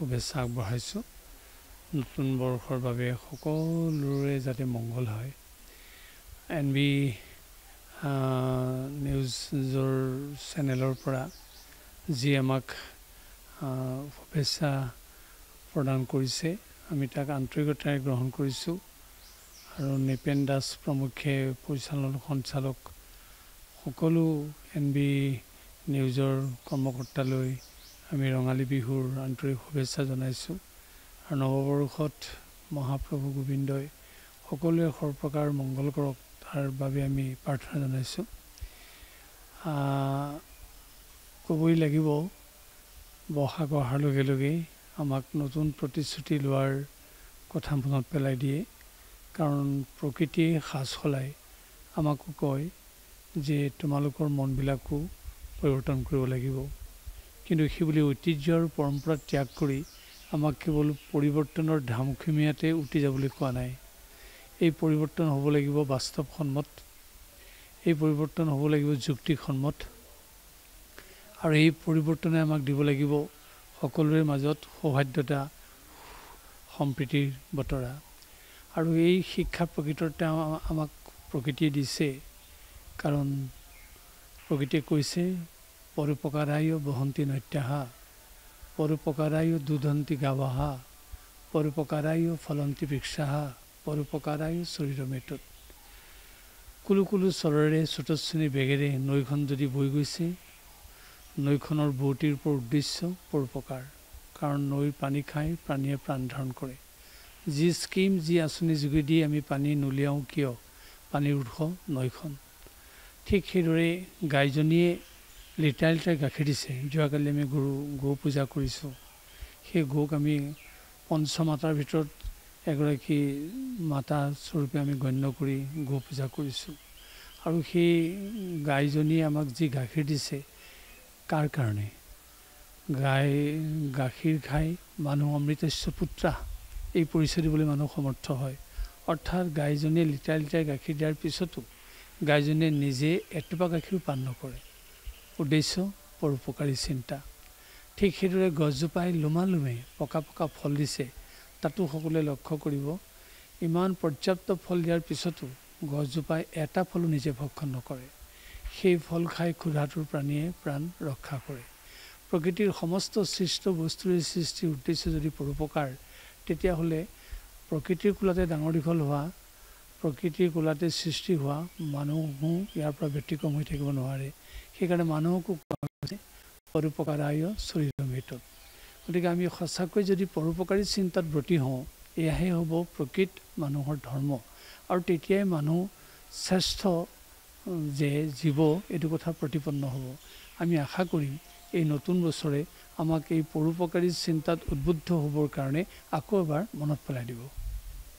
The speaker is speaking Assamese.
শুভেচ্ছা আগবঢ়াইছোঁ নতুন বৰ্ষৰ বাবে সকলোৰে যাতে মংগল হয় NB নিউজৰ চেনেলৰ পৰা যি আমাক শুভেচ্ছা প্ৰদান কৰিছে আমি তাক আন্তৰিকতাৰে গ্ৰহণ কৰিছোঁ আৰু নিপেন দাস প্ৰমুখ্যে পৰিচালন সঞ্চালক সকলো NB নিউজৰ কৰ্মকৰ্তালৈ আমি ৰঙালী বিহুৰ আন্তৰিক শুভেচ্ছা জনাইছোঁ আৰু নৱবৰ্ষত মহাপ্ৰভু গোবিন্দই সকলোৱে সৰ্বপ্ৰকাৰ মংগল কৰক তাৰ বাবে আমি প্ৰাৰ্থনা জনাইছোঁ ক'বই লাগিব বহাগ অহাৰ লগে লগে আমাক নতুন প্ৰতিশ্ৰুতি লোৱাৰ কথা মনত পেলাই দিয়ে কাৰণ প্ৰকৃতিয়ে সাজ সলাই আমাকো কয় যে তোমালোকৰ মনবিলাকো পৰিৱৰ্তন কৰিব লাগিব কিন্তু সেইবুলি ঐতিহ্য আৰু পৰম্পৰা ত্যাগ কৰি আমাক কেৱল পৰিৱৰ্তনৰ ধামখুমীয়াতে উটি যাবলৈ কোৱা নাই এই পৰিৱৰ্তন হ'ব লাগিব বাস্তৱসন্মত এই পৰিৱৰ্তন হ'ব লাগিব যুক্তিসন্মত আৰু এই পৰিৱৰ্তনে আমাক দিব লাগিব সকলোৰে মাজত সৌহাৰ্দ্যতা সম্প্ৰীতিৰ বতৰা আৰু এই শিক্ষা প্ৰকৃততে আমাক প্ৰকৃতিয়ে দিছে কাৰণ প্ৰকৃতিয়ে কৈছে পৰোপকাৰায় বহন্তি নত্যহা পৰোপকাৰায় দুধন্তি গাৱাহা পৰোপকাৰায় ফলন্তি বৃক্ষাহা পৰোপকাৰায় শৰীৰমেতত কুলু কুলু চৰেৰে স্ৰোতস্বিনী বেগেৰে নৈখন যদি বৈ গৈছে নৈখনৰ বুৱতীৰ উদ্দেশ্য পৰোপকাৰ কাৰণ নৈৰ পানী খাই প্ৰাণীয়ে প্ৰাণ ধাৰণ কৰে যি স্কিম যি আঁচনি যোগেদি আমি পানী নুলিয়াওঁ কিয় পানীৰ উৎস নৈখন ঠিক সেইদৰে গাইজনীয়ে লিটাৰ লিটাৰ গাখীৰ দিছে যোৱাকালি আমি গৌ পূজা কৰিছোঁ সেই গৌক আমি পঞ্চমাতাৰ ভিতৰত এগৰাকী মাতা স্বৰূপে আমি গণ্য কৰি গৌ পূজা কৰিছোঁ আৰু সেই গাইজনীয়ে আমাক যি গাখীৰ দিছে কাৰ কাৰণে গাখীৰ খাই মানুহ অমৃতস্য পুত্ৰা এই পৰিচয় দিবলৈ মানুহ সমৰ্থ হয় অৰ্থাৎ গাইজনীয়ে লিটাৰ লিটাৰ গাখীৰ দিয়াৰ পিছতো গাইজনীয়ে নিজে এটোপা গাখীৰো পান নকৰে উদ্দেশ্য পৰোপকাৰী চিন্তা ঠিক সেইদৰে গছজোপাই লোমালোমে পকা পকা ফল দিছে তাতো সকলোৱে লক্ষ্য কৰিব ইমান পৰ্যাপ্ত ফল দিয়াৰ পিছতো গছজোপাই এটা ফলো নিজে ভক্ষণ নকৰে সেই ফল খাই ক্ষুধাতুৰ প্ৰাণীয়ে প্ৰাণ ৰক্ষা কৰে প্ৰকৃতিৰ সমস্ত সৃষ্ট বস্তুৰে সৃষ্টিৰ উদ্দেশ্য যদি পৰোপকাৰ তেতিয়াহ'লে প্ৰকৃতিৰ কোলাতে ডাঙৰ দীঘল হোৱা প্ৰকৃতিৰ কোলাতে সৃষ্টি হোৱা মানুহো ইয়াৰ পৰা ব্যতিক্ৰম হৈ থাকিব নোৱাৰে সেইকাৰণে মানুহকো কোৱা হৈছে পৰোপকাৰায় শৰীৰমেতত গতিকে আমি সঁচাকৈ যদি পৰোপকাৰী চিন্তাত ব্ৰতী হওঁ এয়াহে হ'ব প্ৰকৃত মানুহৰ ধৰ্ম আৰু তেতিয়াই মানুহ শ্ৰেষ্ঠ যে জীৱ এইটো কথা প্ৰতিপন্ন হ'ব আমি আশা কৰিম এই নতুন বছৰে আমাক এই পৰোপকাৰী চিন্তাত উদ্বুদ্ধ হ'বৰ কাৰণে আকৌ এবাৰ মনত পেলাই দিব